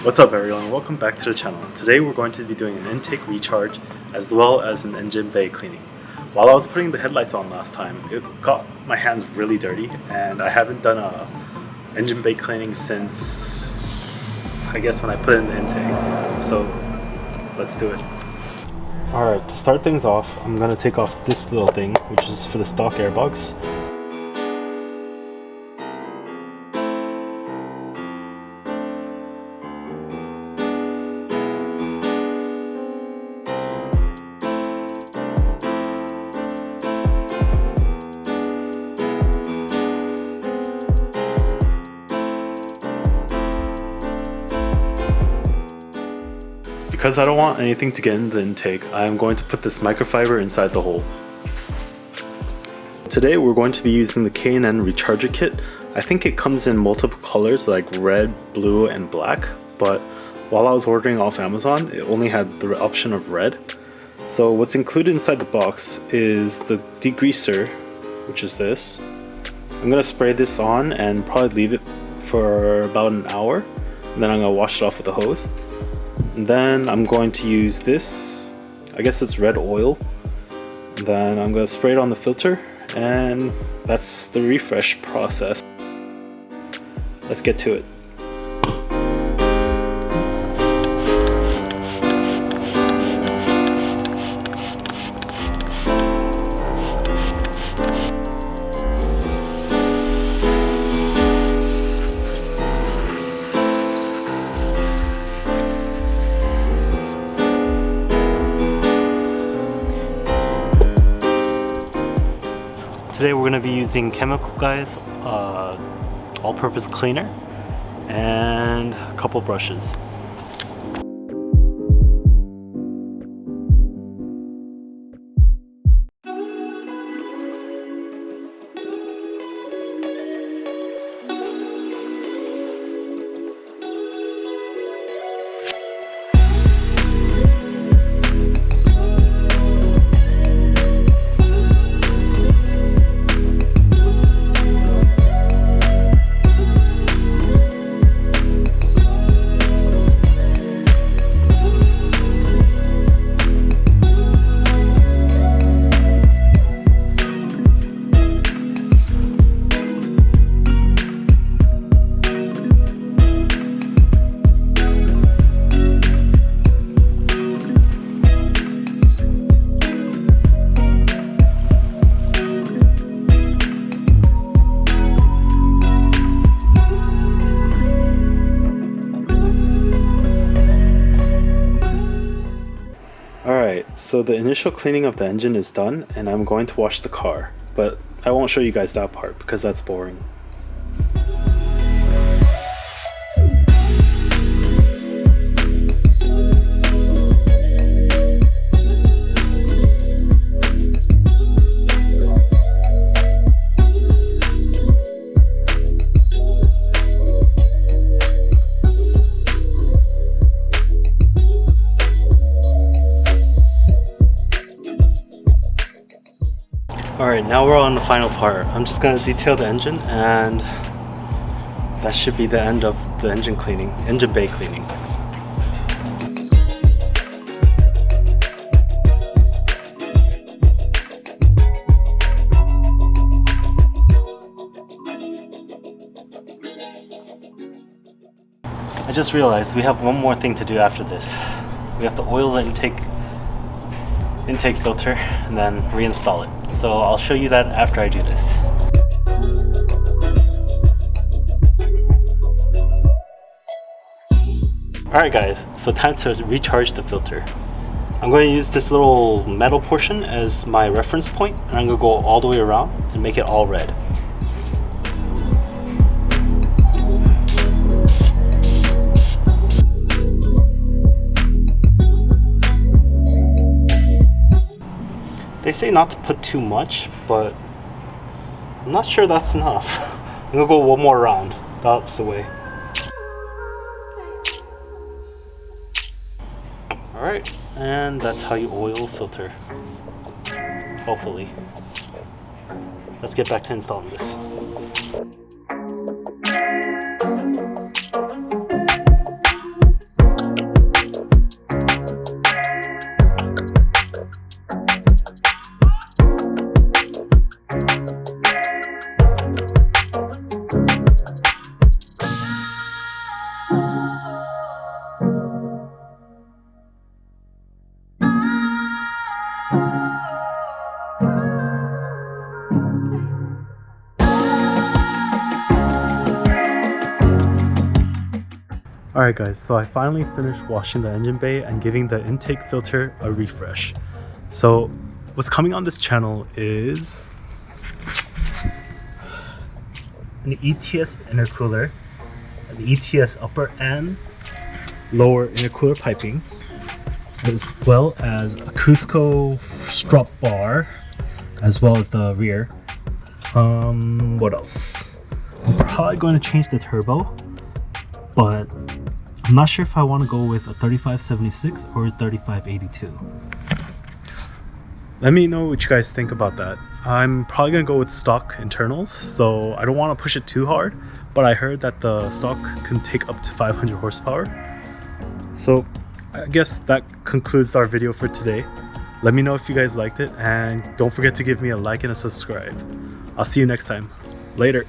What's up everyone, welcome back to the channel. Today we're going to be doing an intake recharge as well as an engine bay cleaning. While I was putting the headlights on last time, it got my hands really dirty and I haven't done a engine bay cleaning since I guess when I put in the intake. So let's do it. Alright, to start things off, I'm going to take off this little thing, which is for the stock airbox. Because I don't want anything to get in the intake, I'm going to put this microfiber inside the hole. Today we're going to be using the K&N Recharger Kit. I think it comes in multiple colors like red, blue, and black, but while I was ordering off Amazon, it only had the option of red. So what's included inside the box is the degreaser, which is this. I'm going to spray this on and probably leave it for about an hour, and then I'm going to wash it off with a hose. And then I'm going to use this, I guess it's red oil, and then I'm going to spray it on the filter, and that's the refresh process. Let's get to it. Today we're going to be using Chemical Guy's all-purpose cleaner and a couple brushes. Alright, so the initial cleaning of the engine is done and I'm going to wash the car, but I won't show you guys that part because that's boring. Alright, now we're on the final part. I'm just going to detail the engine and that should be the end of the engine bay cleaning. I just realized we have one more thing to do after this. We have to oil the intake filter and then reinstall it. So I'll show you that after I do this. Alright guys, so time to recharge the filter. I'm going to use this little metal portion as my reference point, and I'm going to go all the way around and make it all red. They say not to put too much, but I'm not sure that's enough. I'm gonna go one more round, the opposite way. Alright, and that's how you oil a filter. Hopefully. Let's get back to installing this. Alright guys, so I finally finished washing the engine bay and giving the intake filter a refresh. So what's coming on this channel is an ETS intercooler, an ETS upper and lower intercooler piping, as well as a Cusco strut bar, as well as the rear. What else? I'm probably going to change the turbo, but I'm not sure if I want to go with a 3576 or a 3582. Let me know what you guys think about that. I'm probably going to go with stock internals, so I don't want to push it too hard, but I heard that the stock can take up to 500 horsepower. So I guess that concludes our video for today. Let me know if you guys liked it, and don't forget to give me a like and a subscribe. I'll see you next time. Later.